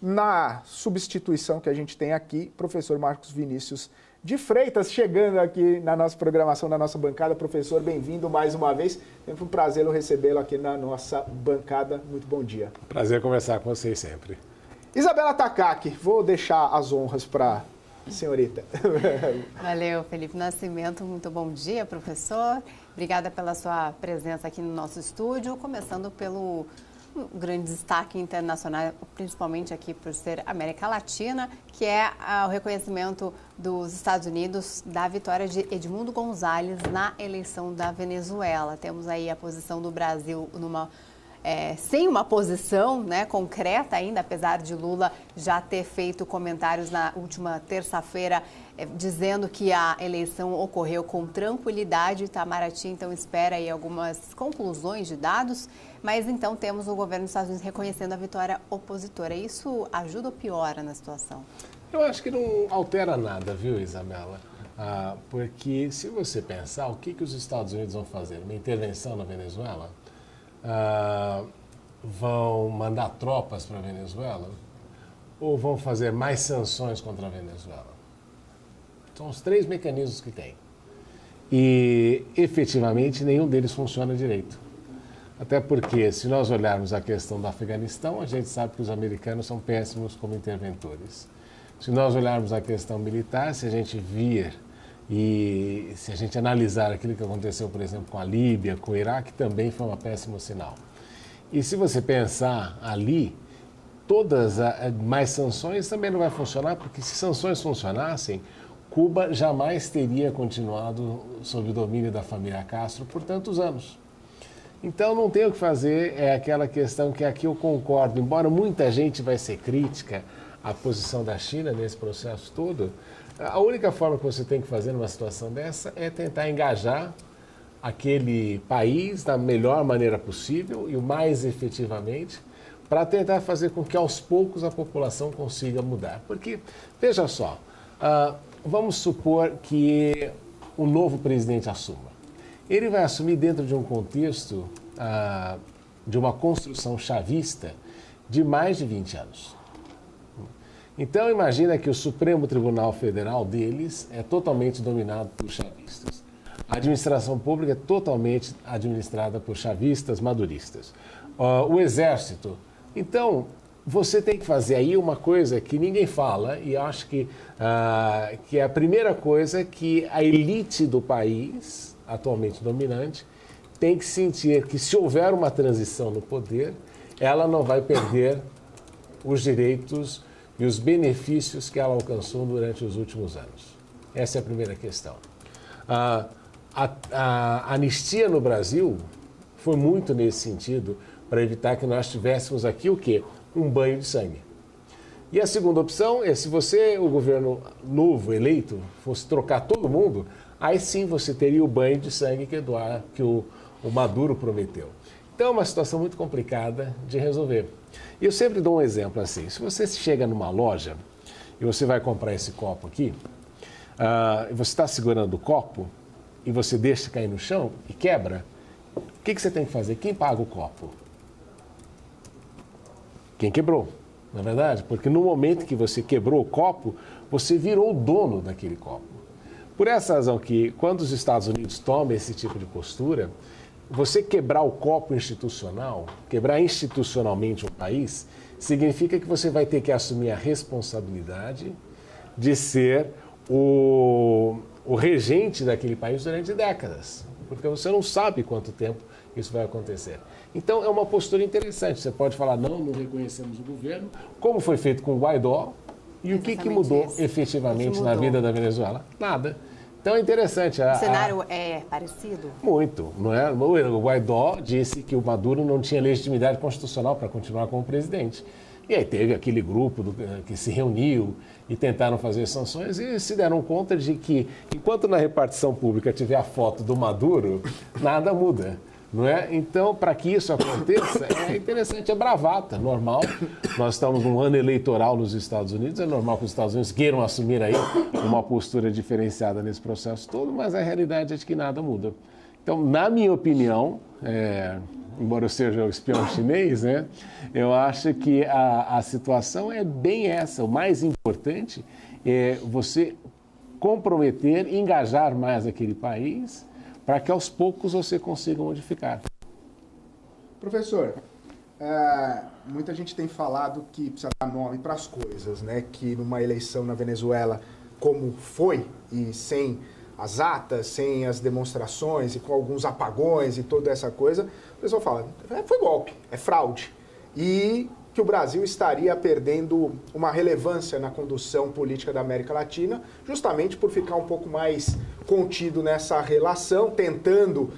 na substituição que a gente tem aqui, professor Marcos Vinícius de Freitas, chegando aqui na nossa programação, na nossa bancada. Professor, bem-vindo mais uma vez. Sempre um prazer recebê-lo aqui na nossa bancada. Muito bom dia. Prazer conversar com vocês sempre. Isabela Takaki, vou deixar as honras para a senhorita. Valeu, Felipe Nascimento. Muito bom dia, professor. Obrigada pela sua presença aqui no nosso estúdio, começando pelo grande destaque internacional, principalmente aqui por ser América Latina, que é o reconhecimento dos Estados Unidos da vitória de Edmundo González na eleição da Venezuela. Temos aí a posição do Brasil sem uma posição, né, concreta ainda, apesar de Lula já ter feito comentários na última terça-feira dizendo que a eleição ocorreu com tranquilidade. Itamaraty, então, espera aí algumas conclusões de dados, mas então temos o governo dos Estados Unidos reconhecendo a vitória opositora. Isso ajuda ou piora na situação? Eu acho que não altera nada, viu, Isabela? Porque se você pensar, o que os Estados Unidos vão fazer? Uma intervenção na Venezuela? Vão mandar tropas para a Venezuela? Ou vão fazer mais sanções contra a Venezuela? São os três mecanismos que tem. E, efetivamente, nenhum deles funciona direito. Até porque, se nós olharmos a questão do Afeganistão, a gente sabe que os americanos são péssimos como interventores. Se nós olharmos a questão militar, se a gente vir e se a gente analisar aquilo que aconteceu, por exemplo, com a Líbia, com o Iraque, também foi um péssimo sinal. E se você pensar ali, todas mais sanções também não vai funcionar, porque se sanções funcionassem, Cuba jamais teria continuado sob o domínio da família Castro por tantos anos. Então não tem o que fazer, é aquela questão que aqui eu concordo, embora muita gente vai ser crítica à posição da China nesse processo todo, a única forma que você tem que fazer numa situação dessa é tentar engajar aquele país da melhor maneira possível e o mais efetivamente, para tentar fazer com que aos poucos a população consiga mudar. Porque, veja só, vamos supor que um novo presidente assuma. Ele vai assumir dentro de um contexto de uma construção chavista de mais de 20 anos. Então, imagina que o Supremo Tribunal Federal deles é totalmente dominado por chavistas. A administração pública é totalmente administrada por chavistas maduristas. O Exército. Então, você tem que fazer aí uma coisa que ninguém fala, e acho que é a primeira coisa que a elite do país, atualmente dominante, tem que sentir que se houver uma transição no poder, ela não vai perder os direitos e os benefícios que ela alcançou durante os últimos anos. Essa é a primeira questão. A anistia no Brasil foi muito nesse sentido, para evitar que nós tivéssemos aqui o quê? Um banho de sangue. E a segunda opção é, se você, o governo novo, eleito, fosse trocar todo mundo, aí sim você teria o banho de sangue que o Maduro prometeu. Então é uma situação muito complicada de resolver. E eu sempre dou um exemplo assim, se você chega numa loja e você vai comprar esse copo aqui, e você está segurando o copo e você deixa cair no chão e quebra, o que você tem que fazer? Quem paga o copo? Quem quebrou, não é verdade? Porque no momento que você quebrou o copo, você virou o dono daquele copo. Por essa razão que, quando os Estados Unidos tomam esse tipo de postura, você quebrar o copo institucional, quebrar institucionalmente um país, significa que você vai ter que assumir a responsabilidade de ser o regente daquele país durante décadas, porque você não sabe quanto tempo isso vai acontecer. Então, é uma postura interessante. Você pode falar, não reconhecemos o governo, como foi feito com o Guaidó, e o que mudou efetivamente na vida da Venezuela? Nada. Então, é interessante. O cenário é parecido? Muito. Não é? O Guaidó disse que o Maduro não tinha legitimidade constitucional para continuar como presidente. E aí teve aquele grupo que se reuniu e tentaram fazer sanções e se deram conta de que, enquanto na repartição pública tiver a foto do Maduro, nada muda. Não é? Então, para que isso aconteça, é interessante, é bravata, normal. Nós estamos num ano eleitoral nos Estados Unidos, é normal que os Estados Unidos queiram assumir aí uma postura diferenciada nesse processo todo, mas a realidade é de que nada muda. Então, na minha opinião, embora eu seja o espião chinês, né, eu acho que a situação é bem essa. O mais importante é você comprometer, engajar mais aquele país para que aos poucos você consiga modificar. Professor, muita gente tem falado que precisa dar nome para as coisas, né? Que numa eleição na Venezuela, como foi, e sem as atas, sem as demonstrações e com alguns apagões e toda essa coisa, o pessoal fala, foi golpe, é fraude. E que o Brasil estaria perdendo uma relevância na condução política da América Latina, justamente por ficar um pouco mais contido nessa relação, tentando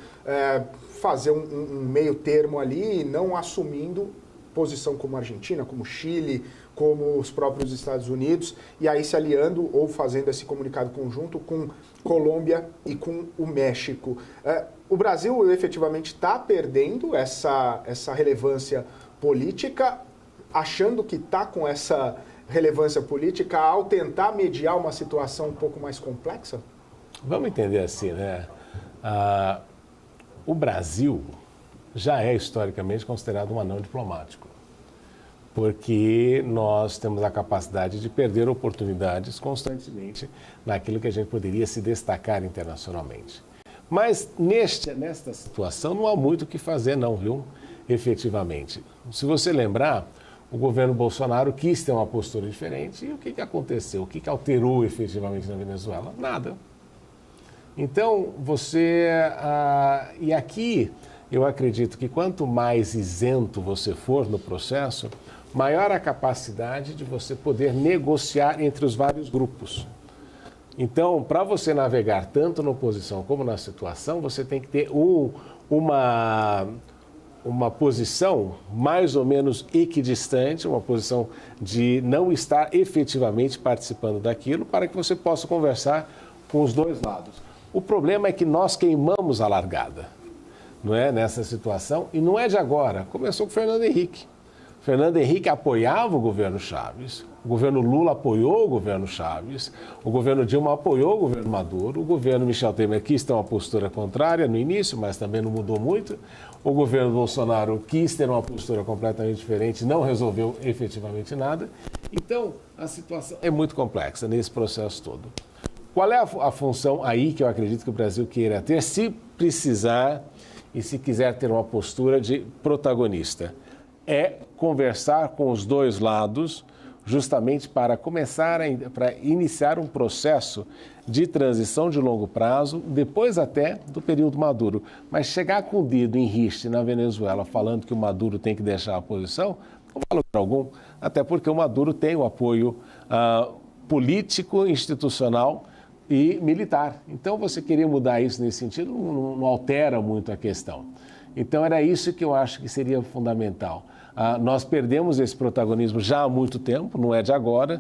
fazer um meio termo ali, não assumindo posição como a Argentina, como o Chile, como os próprios Estados Unidos, e aí se aliando ou fazendo esse comunicado conjunto com Colômbia e com o México. O Brasil efetivamente está perdendo essa relevância política, achando que está com essa relevância política ao tentar mediar uma situação um pouco mais complexa? Vamos entender assim, né? O Brasil já é historicamente considerado um anão diplomático, porque nós temos a capacidade de perder oportunidades constantemente naquilo que a gente poderia se destacar internacionalmente. Mas nesta situação não há muito o que fazer não, viu? Efetivamente. Se você lembrar, o governo Bolsonaro quis ter uma postura diferente e o que aconteceu? O que alterou efetivamente na Venezuela? Nada. Então, e aqui eu acredito que quanto mais isento você for no processo, maior a capacidade de você poder negociar entre os vários grupos. Então, para você navegar tanto na oposição como na situação, você tem que ter uma posição mais ou menos equidistante, uma posição de não estar efetivamente participando daquilo, para que você possa conversar com os dois lados. O problema é que nós queimamos a largada, não é, nessa situação, e não é de agora. Começou com o Fernando Henrique. Fernando Henrique apoiava o governo Chaves, o governo Lula apoiou o governo Chaves, o governo Dilma apoiou o governo Maduro, o governo Michel Temer quis ter uma postura contrária no início, mas também não mudou muito, o governo Bolsonaro quis ter uma postura completamente diferente, não resolveu efetivamente nada. Então, a situação é muito complexa nesse processo todo. Qual é a função aí que eu acredito que o Brasil queira ter, se precisar e se quiser ter uma postura de protagonista? É conversar com os dois lados, justamente para para iniciar um processo de transição de longo prazo, depois até do período Maduro. Mas chegar com o dedo em riste na Venezuela falando que o Maduro tem que deixar a posição, não vale algum, até porque o Maduro tem o apoio político, institucional e militar. Então, você querer mudar isso nesse sentido não altera muito a questão. Então, era isso que eu acho que seria fundamental. Nós perdemos esse protagonismo já há muito tempo, não é de agora.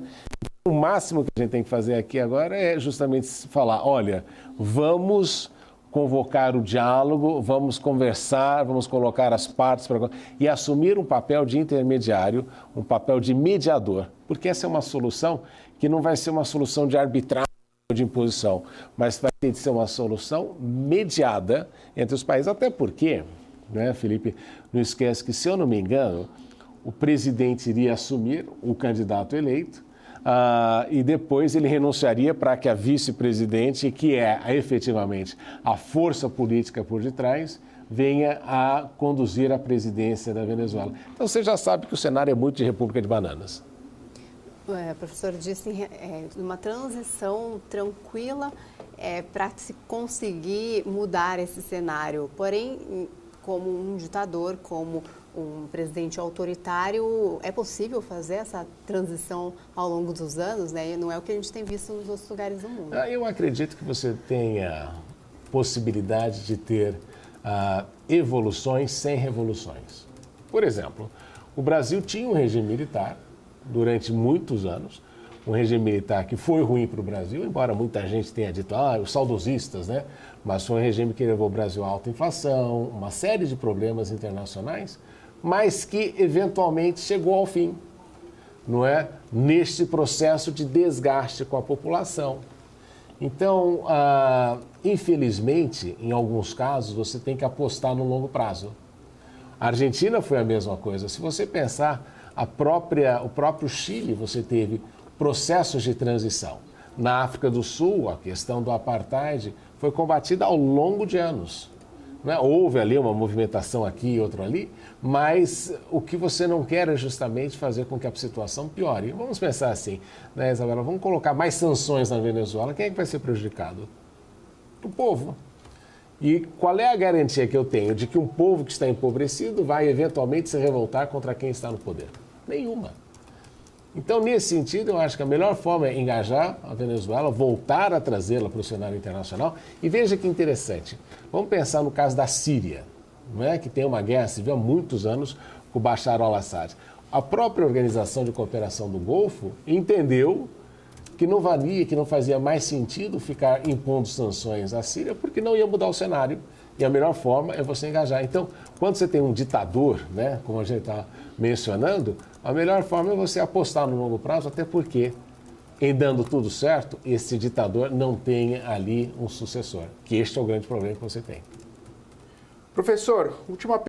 O máximo que a gente tem que fazer aqui agora é justamente falar, olha, vamos convocar o diálogo, vamos conversar, vamos colocar as partes e assumir um papel de intermediário, um papel de mediador, porque essa é uma solução que não vai ser uma solução de arbitragem ou de imposição, mas vai ter de ser uma solução mediada entre os países, até porque, né, Felipe, não esquece que, se eu não me engano, o presidente iria assumir o candidato eleito e depois ele renunciaria para que a vice-presidente, que é efetivamente a força política por detrás, venha a conduzir a presidência da Venezuela. Então você já sabe que o cenário é muito de República de Bananas. O professor disse uma transição tranquila para se conseguir mudar esse cenário. Porém, como um ditador, como um presidente autoritário, é possível fazer essa transição ao longo dos anos, né? Não é o que a gente tem visto nos outros lugares do mundo. Eu acredito que você tenha possibilidade de ter evoluções sem revoluções. Por exemplo, o Brasil tinha um regime militar durante muitos anos, um regime militar que foi ruim para o Brasil, embora muita gente tenha dito, os saudosistas, né? Mas foi um regime que levou o Brasil a alta inflação, uma série de problemas internacionais, mas que eventualmente chegou ao fim, não é? Neste processo de desgaste com a população. Então, infelizmente, em alguns casos, você tem que apostar no longo prazo. A Argentina foi a mesma coisa. Se você pensar, o próprio Chile, você teve processos de transição. Na África do Sul, a questão do apartheid foi combatida ao longo de anos. Né? Houve ali uma movimentação aqui e outra ali, mas o que você não quer é justamente fazer com que a situação piore. Vamos pensar assim, né, Isabela? Vamos colocar mais sanções na Venezuela. Quem é que vai ser prejudicado? O povo. E qual é a garantia que eu tenho de que um povo que está empobrecido vai eventualmente se revoltar contra quem está no poder? Nenhuma. Então, nesse sentido, eu acho que a melhor forma é engajar a Venezuela, voltar a trazê-la para o cenário internacional. E veja que interessante, vamos pensar no caso da Síria, não é? Que tem uma guerra civil há muitos anos com o Bashar al-Assad. A própria Organização de Cooperação do Golfo entendeu que não valia, que não fazia mais sentido ficar impondo sanções à Síria, porque não ia mudar o cenário. E a melhor forma é você engajar. Então, quando você tem um ditador, né, como a gente está mencionando, a melhor forma é você apostar no longo prazo, até porque, em dando tudo certo, esse ditador não tem ali um sucessor, que este é o grande problema que você tem. Professor, última